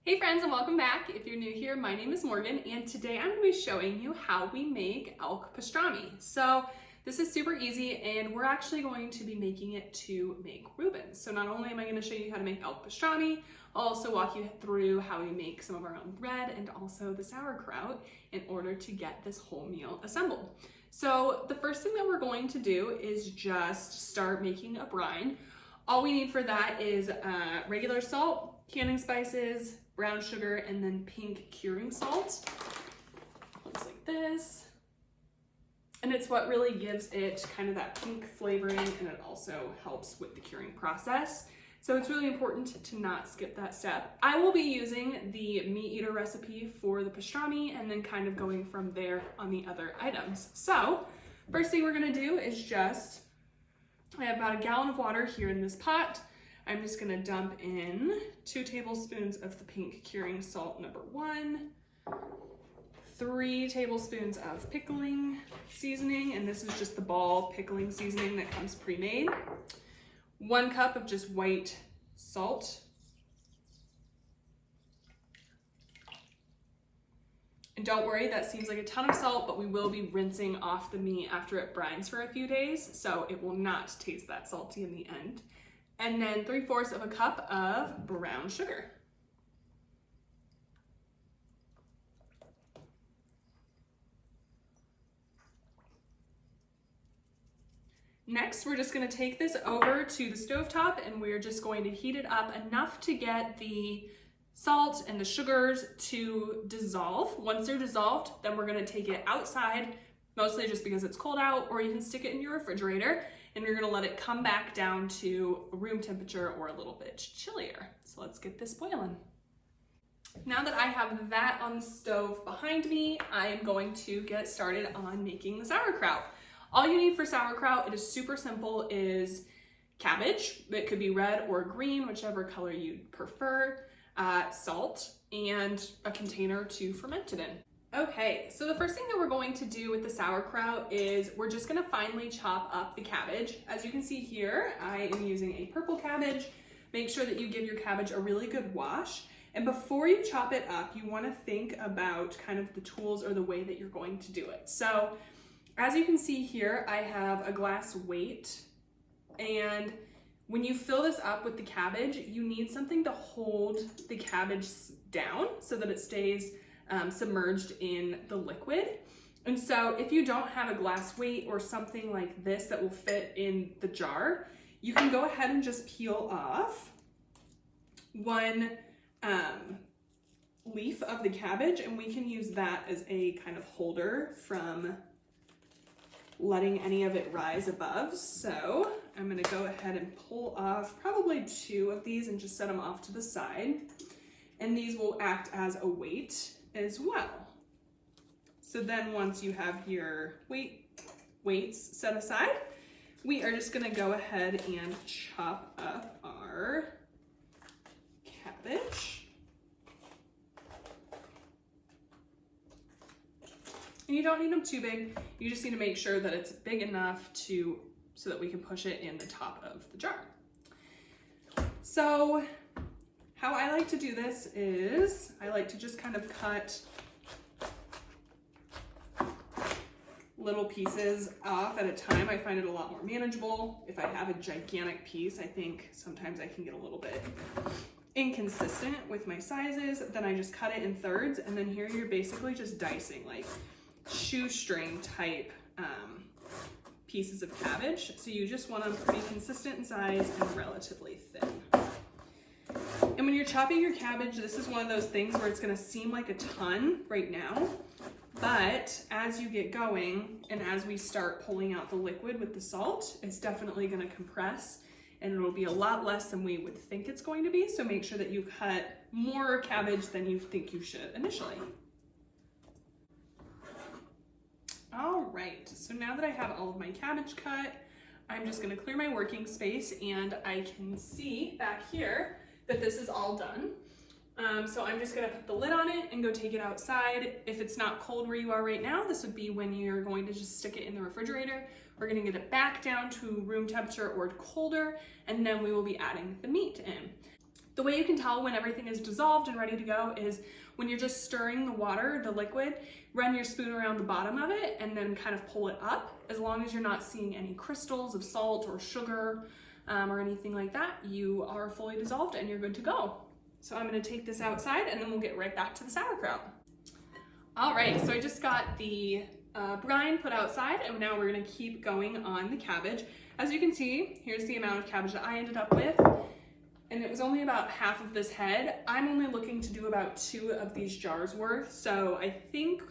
Hey friends, and welcome back. If you're new here, my name is Morgan, and today I'm going to be showing you how we make elk pastrami. So this is super easy, and we're actually going to be making it to make Rubins. So not only am I going to show you how to make elk pastrami, I'll also walk you through how we make some of our own bread and also the sauerkraut in order to get this whole meal assembled. So the first thing that we're going to do is just start making a brine. All we need for that is regular salt, canning spices, brown sugar, and then pink curing salt. Looks like this. And it's what really gives it kind of that pink flavoring, and it also helps with the curing process. So it's really important to not skip that step. I will be using the meat eater recipe for the pastrami and then kind of going from there on the other items. So first thing we're gonna do is I have about a gallon of water here in this pot. I'm just gonna dump in 2 tablespoons of the pink curing salt number 1, 3 tablespoons of pickling seasoning, and this is just the ball pickling seasoning that comes pre-made, 1 cup of just white salt, and don't worry, that seems like a ton of salt, but we will be rinsing off the meat after it brines for a few days, so it will not taste that salty in the end. And then 3/4 of a cup of brown sugar. Next, we're just gonna take this over to the stovetop, and we're just going to heat it up enough to get the salt and the sugars to dissolve. Once they're dissolved, then we're gonna take it outside, mostly just because it's cold out, or you can stick it in your refrigerator, and you're gonna let it come back down to room temperature or a little bit chillier. So let's get this boiling. Now that I have that on the stove behind me, I am going to get started on making the sauerkraut. All you need for sauerkraut, it is super simple, is cabbage. It could be red or green, whichever color you prefer, salt, and a container to ferment it in. Okay, so the first thing that we're going to do with the sauerkraut is we're just gonna finely chop up the cabbage. As you can see here, I am using a purple cabbage. Make sure that you give your cabbage a really good wash. And before you chop it up, you wanna think about kind of the tools or the way that you're going to do it. So as you can see here, I have a glass weight, and when you fill this up with the cabbage, you need something to hold the cabbage down so that it stays submerged in the liquid. And so if you don't have a glass weight or something like this that will fit in the jar, you can go ahead and just peel off 1 leaf of the cabbage, and we can use that as a kind of holder from letting any of it rise above. So I'm gonna go ahead and pull off probably 2 of these and just set them off to the side. And these will act as a weight as well. So then once you have your weights set aside, we are just gonna go ahead and chop up our cabbage. And you don't need them too big. You just need to make sure that it's big enough so that we can push it in the top of the jar. So how I like to do this is I like to just kind of cut little pieces off at a time. I find it a lot more manageable. If I have a gigantic piece, I think sometimes I can get a little bit inconsistent with my sizes. Then I just cut it in thirds, and then here you're basically just dicing like shoestring type pieces of cabbage. So you just want them pretty consistent in size and relatively thin. And when you're chopping your cabbage, this is one of those things where it's gonna seem like a ton right now, but as you get going and as we start pulling out the liquid with the salt, it's definitely gonna compress, and it'll be a lot less than we would think it's going to be. So make sure that you cut more cabbage than you think you should initially. All right, so now that I have all of my cabbage cut, I'm just gonna clear my working space, and I can see back here that this is all done. So I'm just gonna put the lid on it and go take it outside. If it's not cold where you are right now, this would be when you're going to just stick it in the refrigerator. We're gonna get it back down to room temperature or colder, and then we will be adding the meat in. The way you can tell when everything is dissolved and ready to go is when you're just stirring the water, the liquid, run your spoon around the bottom of it and then kind of pull it up. As long as you're not seeing any crystals of salt or sugar or anything like that, you are fully dissolved and you're good to go. So I'm gonna take this outside and then we'll get right back to the sauerkraut. All right, so I just got the brine put outside and now we're gonna keep going on the cabbage. As you can see, here's the amount of cabbage that I ended up with. And it was only about half of this head. I'm only looking to do about 2 of these jars worth. So I think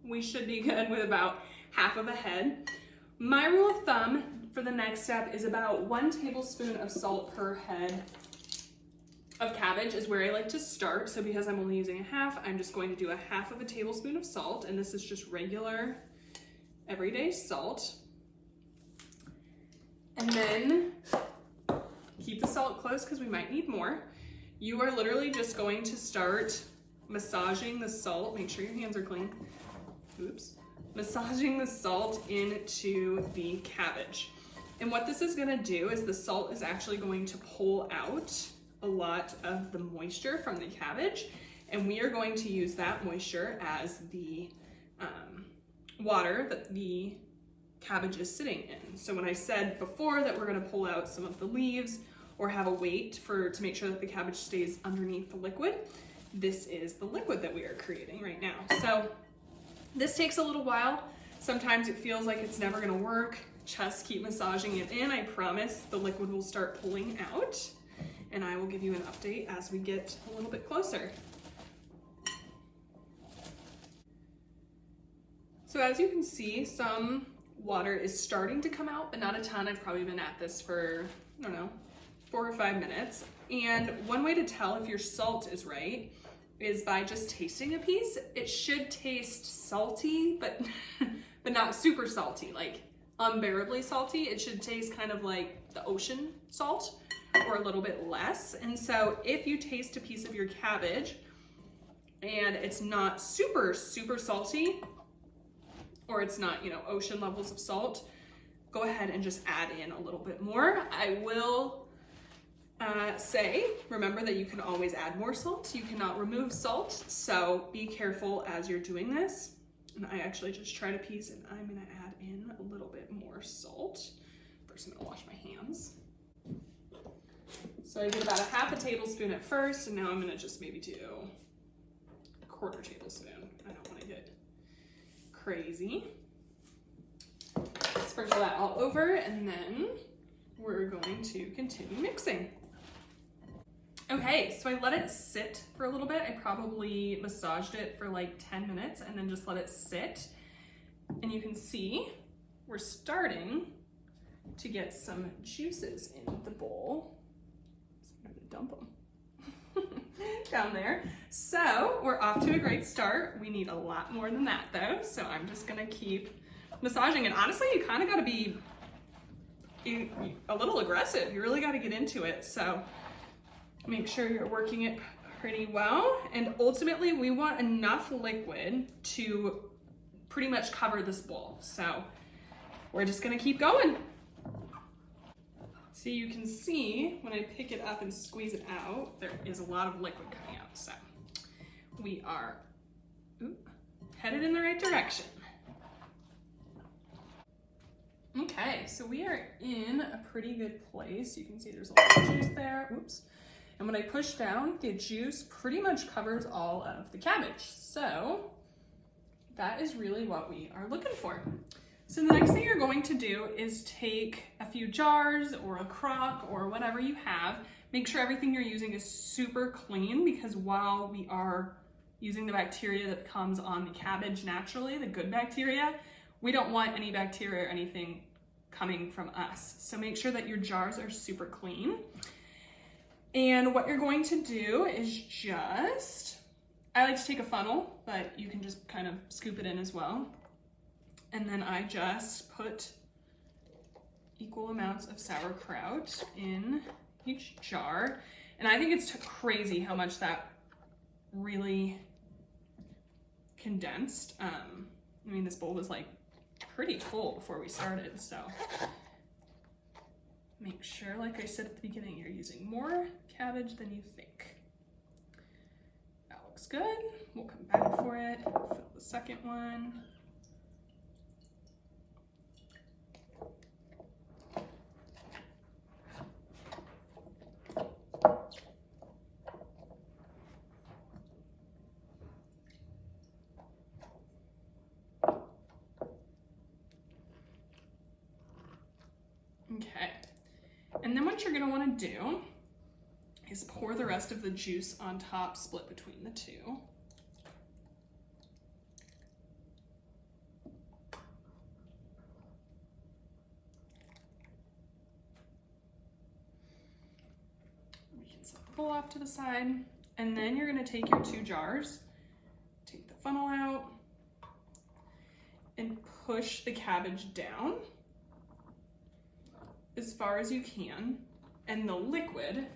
we should be good with about half of a head. My rule of thumb for the next step is about 1 tablespoon of salt per head of cabbage is where I like to start. So because I'm only using a half, I'm just going to do a half of a tablespoon of salt. And this is just regular, everyday salt. And then keep the salt close because we might need more. You are literally just going to start massaging the salt. Make sure your hands are clean. Oops. Massaging the salt into the cabbage. And what this is gonna do is the salt is actually going to pull out a lot of the moisture from the cabbage. And we are going to use that moisture as the water that the cabbage is sitting in. So when I said before that we're gonna pull out some of the leaves or have a weight to make sure that the cabbage stays underneath the liquid, this is the liquid that we are creating right now. So this takes a little while. Sometimes it feels like it's never gonna work. Just keep massaging it in. I promise the liquid will start pulling out and I will give you an update as we get a little bit closer. So as you can see, some water is starting to come out, but not a ton. I've probably been at this for, I don't know, 4 or 5 minutes. And one way to tell if your salt is right is by just tasting a piece. It should taste salty, but not super salty, like unbearably salty. It should taste kind of like the ocean salt or a little bit less. And so if you taste a piece of your cabbage and it's not super, super salty, or it's not, you know, ocean levels of salt, go ahead and just add in a little bit more. I will say, remember that you can always add more salt. You cannot remove salt, so be careful as you're doing this. And I actually just tried a piece and I'm gonna add in a little bit more salt. First, I'm gonna wash my hands. So I did about a half a tablespoon at first, and now I'm gonna just maybe do a 1/4 tablespoon. I don't wanna get crazy. Sprinkle that all over, and then we're going to continue mixing. Okay, so I let it sit for a little bit. I probably massaged it for like 10 minutes and then just let it sit. And you can see we're starting to get some juices in the bowl. So I'm gonna dump them down there. So we're off to a great start. We need a lot more than that though. So I'm just gonna keep massaging. And honestly, you kind of gotta be a little aggressive. You really gotta get into it. So make sure you're working it pretty well. And ultimately we want enough liquid to pretty much cover this bowl. So we're just gonna keep going. So you can see when I pick it up and squeeze it out, there is a lot of liquid coming out. So we are headed in the right direction. Okay, so we are in a pretty good place. You can see there's a lot of juice there. Oops. And when I push down, the juice pretty much covers all of the cabbage. So that is really what we are looking for. So the next thing you're going to do is take a few jars or a crock or whatever you have. Make sure everything you're using is super clean, because while we are using the bacteria that comes on the cabbage naturally, the good bacteria, we don't want any bacteria or anything coming from us. So make sure that your jars are super clean. And what you're going to do is just, I like to take a funnel, but you can just kind of scoop it in as well. And then I just put equal amounts of sauerkraut in each jar. And I think it's crazy how much that really condensed. I mean, this bowl was like pretty full before we started, so Make sure, like I said at the beginning, you're using more cabbage than you think. That looks good. We'll come back for it, fill the second one. Okay, and then what you're gonna wanna do is pour the rest of the juice on top, split between the two. We can set the bowl off to the side, and then you're gonna take your 2 jars, take the funnel out, and push the cabbage down as far as you can, and the liquid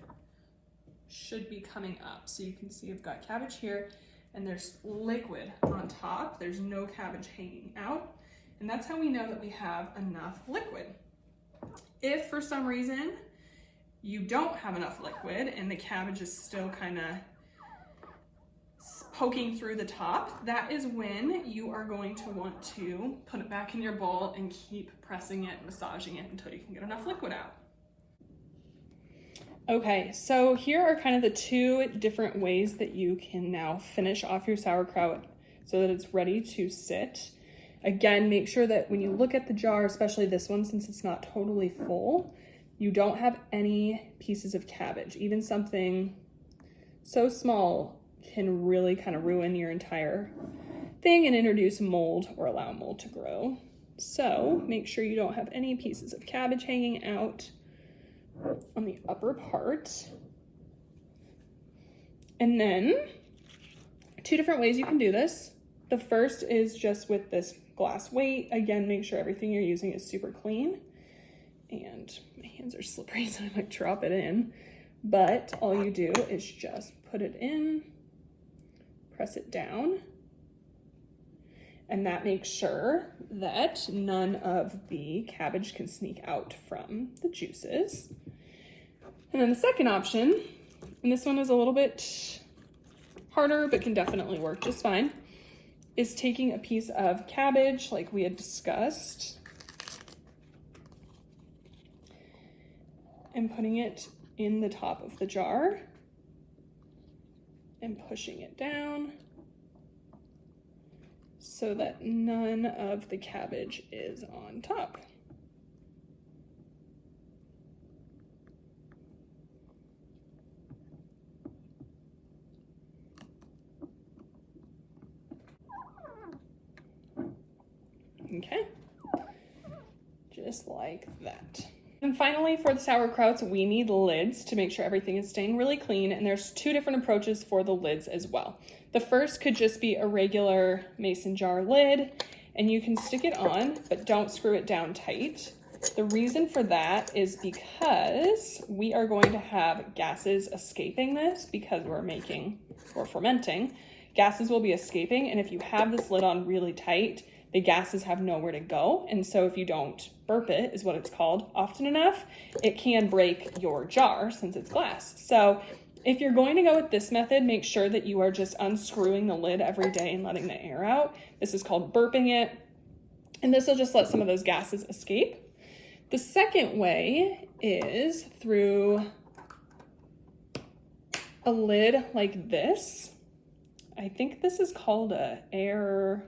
should be coming up. So you can see I've got cabbage here and there's liquid on top. There's no cabbage hanging out. And that's how we know that we have enough liquid. If for some reason you don't have enough liquid and the cabbage is still kind of poking through the top, that is when you are going to want to put it back in your bowl and keep pressing it, massaging it until you can get enough liquid out. Okay, so here are kind of the 2 different ways that you can now finish off your sauerkraut so that it's ready to sit. Again, make sure that when you look at the jar, especially this one, since it's not totally full, you don't have any pieces of cabbage. Even something so small can really kind of ruin your entire thing and introduce mold or allow mold to grow. So make sure you don't have any pieces of cabbage hanging out on the upper part. And then 2 different ways you can do this. The first is just with this glass weight. Again, make sure everything you're using is super clean. And my hands are slippery, so I might drop it in. But all you do is just put it in, press it down, and that makes sure that none of the cabbage can sneak out from the juices. And then the second option, and this one is a little bit harder but can definitely work just fine, is taking a piece of cabbage like we had discussed and putting it in the top of the jar and pushing it down so that none of the cabbage is on top. Okay, just like that. And finally, for the sauerkrauts, we need lids to make sure everything is staying really clean, and there's 2 different approaches for the lids as well. The first could just be a regular mason jar lid, and you can stick it on, but don't screw it down tight. The reason for that is because we are going to have gases escaping this because we're fermenting. Gases will be escaping, and if you have this lid on really tight, the gases have nowhere to go. And so if you don't burp it, is what it's called, often enough, it can break your jar since it's glass. So if you're going to go with this method, make sure that you are just unscrewing the lid every day and letting the air out. This is called burping it. And this will just let some of those gases escape. The second way is through a lid like this. I think this is called a air...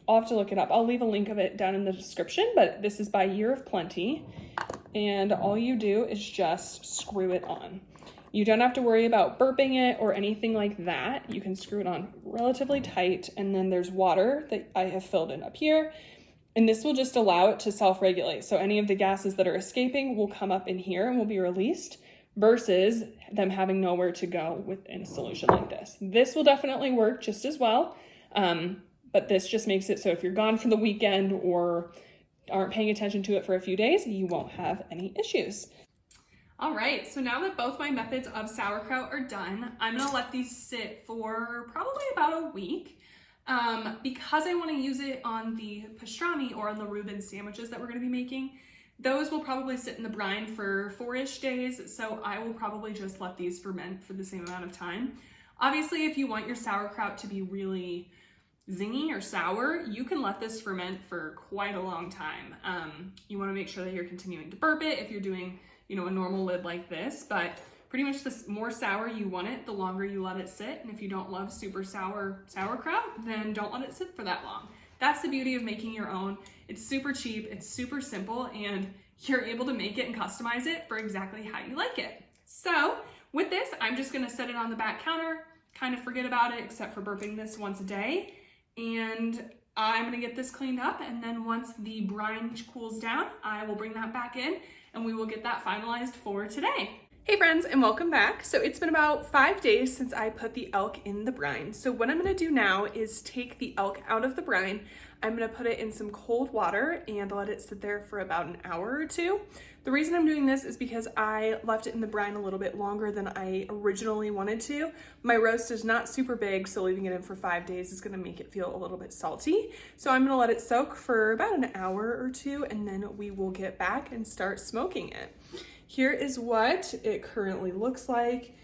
I'll have to look it up. I'll leave a link of it down in the description, but this is by Year of Plenty. And all you do is just screw it on. You don't have to worry about burping it or anything like that. You can screw it on relatively tight, and then there's water that I have filled in up here. And this will just allow it to self-regulate. So any of the gases that are escaping will come up in here and will be released versus them having nowhere to go within a solution like this. This will definitely work just as well. But this just makes it so if you're gone for the weekend or aren't paying attention to it for a few days, you won't have any issues. All right, so now that both my methods of sauerkraut are done, I'm gonna let these sit for probably about a week. Because I want to use it on the pastrami or on the Rubens sandwiches that we're going to be making, those will probably sit in the brine for 4-ish days, so I will probably just let these ferment for the same amount of time. Obviously, if you want your sauerkraut to be really zingy or sour, you can let this ferment for quite a long time. You want to make sure that you're continuing to burp it if you're doing, a normal lid like this, but pretty much the more sour you want it, the longer you let it sit. And if you don't love super sour sauerkraut, then don't let it sit for that long. That's the beauty of making your own. It's super cheap, it's super simple, and you're able to make it and customize it for exactly how you like it. So with this, I'm just gonna set it on the back counter, kind of forget about it except for burping this once a day. And I'm gonna get this cleaned up, and then once the brine cools down, I will bring that back in and we will get that finalized for today. Hey friends, and welcome back. So it's been about 5 days since I put the elk in the brine. So what I'm gonna do now is take the elk out of the brine. I'm gonna put it in some cold water and let it sit there for about an hour or two. The reason I'm doing this is because I left it in the brine a little bit longer than I originally wanted to. My roast is not super big, so leaving it in for 5 days is gonna make it feel a little bit salty. So I'm gonna let it soak for about an hour or two, and then we will get back and start smoking it. Here is what it currently looks like.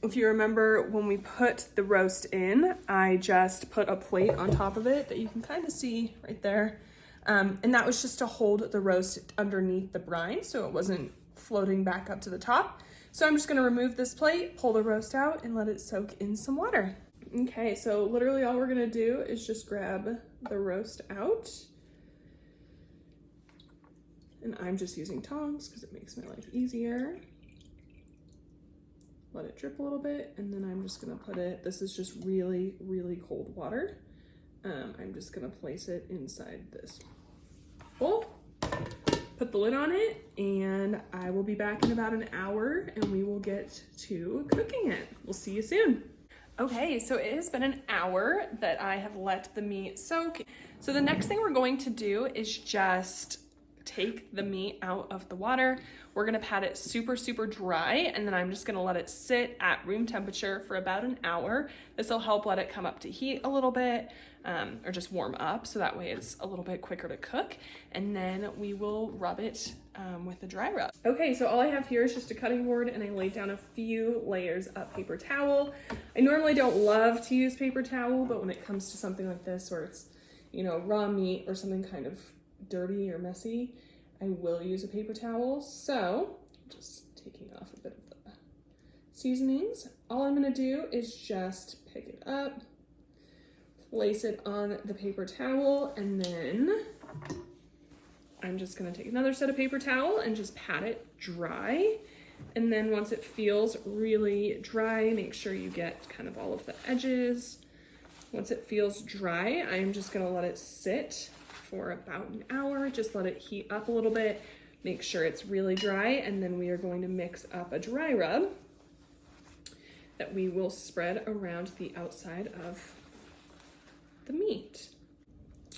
If you remember when we put the roast in, I just put a plate on top of it that you can kind of see right there. And that was just to hold the roast underneath the brine so it wasn't floating back up to the top. So I'm just gonna remove this plate, pull the roast out, and let it soak in some water. Okay, so literally all we're gonna do is just grab the roast out. And I'm just using tongs because it makes my life easier. Let it drip a little bit, and then I'm just gonna put it, this is just really, really cold water. I'm just gonna place it inside this bowl, put the lid on it, and I will be back in about an hour and we will get to cooking it. We'll see you soon. Okay, so it has been an hour that I have let the meat soak. So the next thing we're going to do is just take the meat out of the water. We're gonna pat it super, super dry, and then I'm just gonna let it sit at room temperature for about an hour. This will help let it come up to heat a little bit, or just warm up, so that way it's a little bit quicker to cook. And then we will rub it with a dry rub. Okay, so all I have here is just a cutting board, and I laid down a few layers of paper towel. I normally don't love to use paper towel, but when it comes to something like this, where it's, raw meat or something kind of dirty or messy, I will use a paper towel. So just taking off a bit of the seasonings. All I'm gonna do is just pick it up, place it on the paper towel, and then I'm just gonna take another set of paper towel and just pat it dry. And then once it feels really dry, make sure you get kind of all of the edges. Once it feels dry, I'm just gonna let it sit for about an hour. Just let it heat up a little bit, make sure it's really dry, and then we are going to mix up a dry rub that we will spread around the outside of the meat.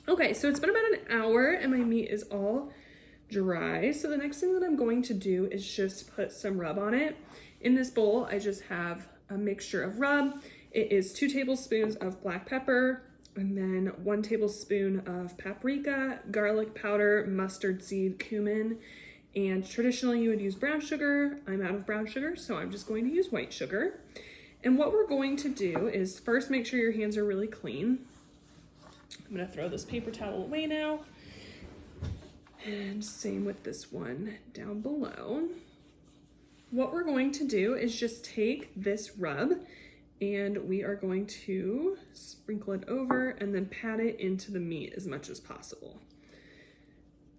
Okay, so it's been about an hour and my meat is all dry. So the next thing that I'm going to do is just put some rub on it. In this bowl, I just have a mixture of rub. It is 2 tablespoons of black pepper, and then 1 tablespoon of paprika, garlic powder, mustard seed, cumin, and traditionally you would use brown sugar. I'm out of brown sugar, so I'm just going to use white sugar. And what we're going to do is first make sure your hands are really clean. I'm gonna throw this paper towel away now. And same with this one down below. What we're going to do is just take this rub and we are going to sprinkle it over and then pat it into the meat as much as possible.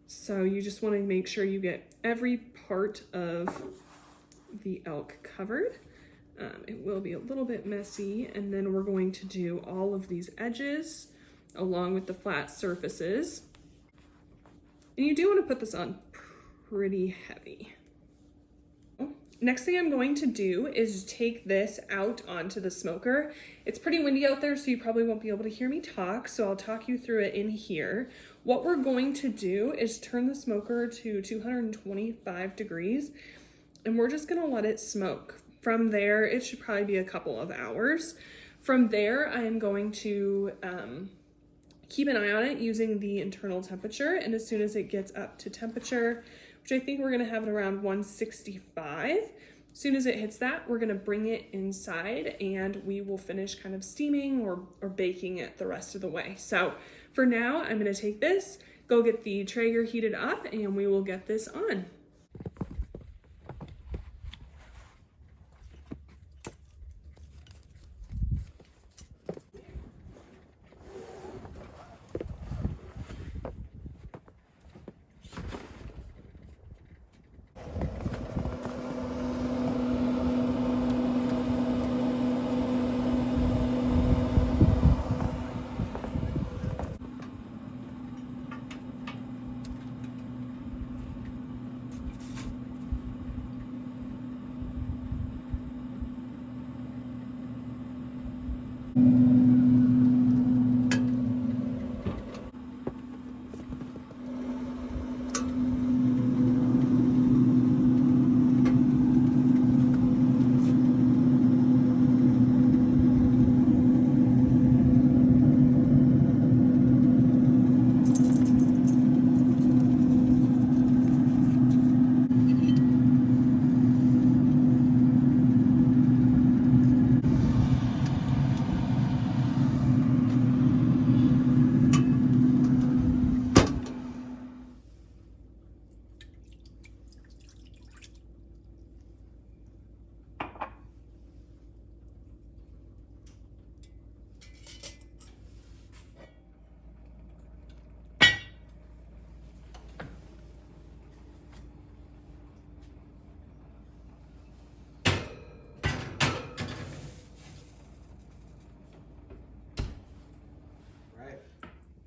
So you just want to make sure you get every part of the elk covered. It will be a little bit messy, and then we're going to do all of these edges along with the flat surfaces. And you do want to put this on pretty heavy. Next thing I'm going to do is take this out onto the smoker. It's pretty windy out there, so you probably won't be able to hear me talk, so I'll talk you through it in here. What we're going to do is turn the smoker to 225 degrees, and we're just gonna let it smoke. From there, it should probably be a couple of hours. From there, I am going to keep an eye on it using the internal temperature. And as soon as it gets up to temperature, which I think we're gonna have it around 165, as soon as it hits that, we're gonna bring it inside and we will finish kind of steaming or baking it the rest of the way. So for now, I'm gonna take this, go get the Traeger heated up, and we will get this on.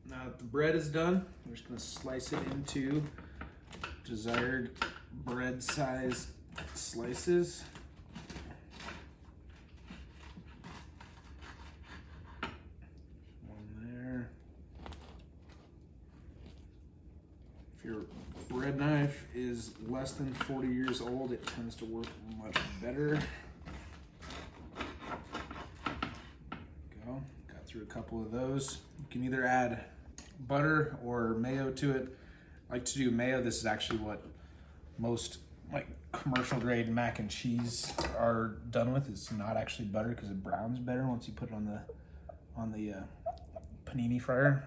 Now that the bread is done, we're just gonna slice it into desired bread size slices. One there. If your bread knife is less than 40 years old, it tends to work much better. Go. Got through a couple of those. You can either add butter or mayo to it. I like to do mayo. This is actually what most like commercial grade mac and cheese are done with. It's not actually butter because it browns better once you put it on the panini fryer.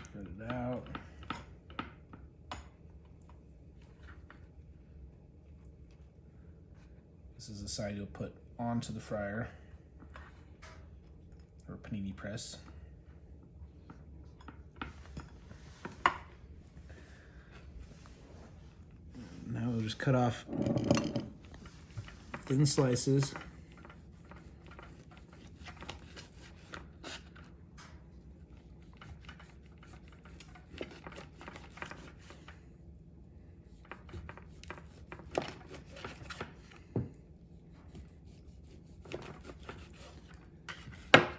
Spread it out. This is the side you'll put onto the fryer or panini press. Now we'll just cut off thin slices.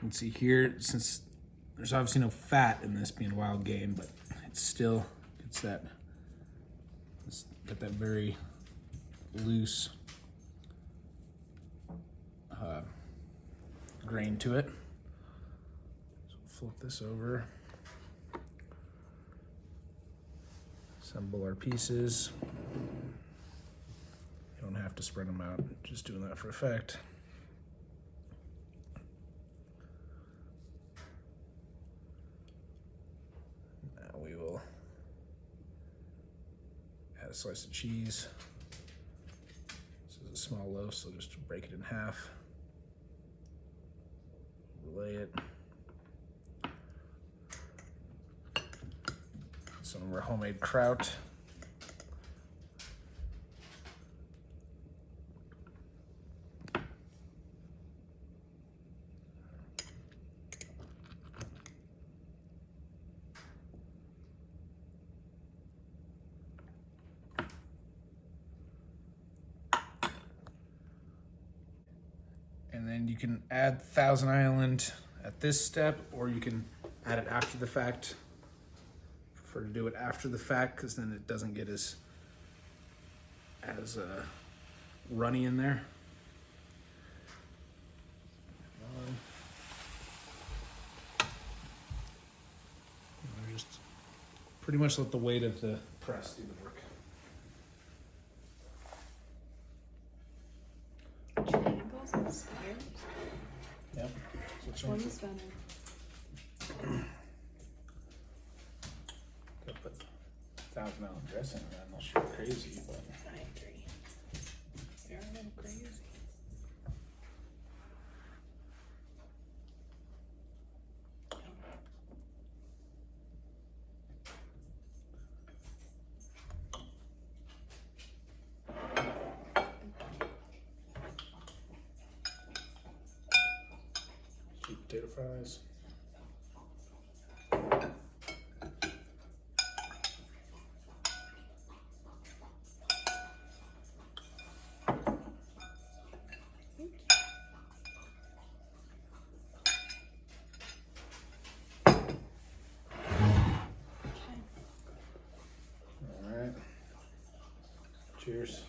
You can see here, since there's obviously no fat in this being wild game, but it's still, it's got that very loose grain to it. So flip this over, assemble our pieces. You don't have to spread them out, just doing that for effect. We will add a slice of cheese. This is a small loaf, so just break it in half. Relay it. Some of our homemade kraut. And then you can add Thousand Island at this step, or you can add it after the fact. Prefer to do it after the fact because then it doesn't get as runny in there. Just pretty much let the weight of the press do the work. Triangles and squares. Yep. Which one's better? Could put 1,000-gallon dressing in, unless you're crazy, but I agree. They're a little crazy. sweet potato fries. Cheers.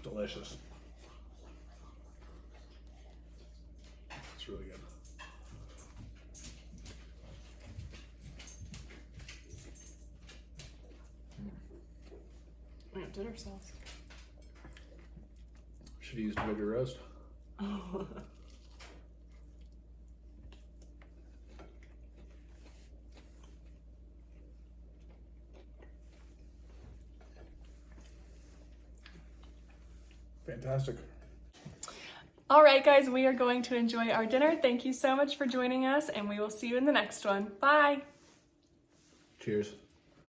Delicious. It's really good. We have dinner sauce. Should have used bigger roast. Oh. Fantastic. All right, guys, we are going to enjoy our dinner. Thank you so much for joining us, and we will see you in the next one. Bye. Cheers.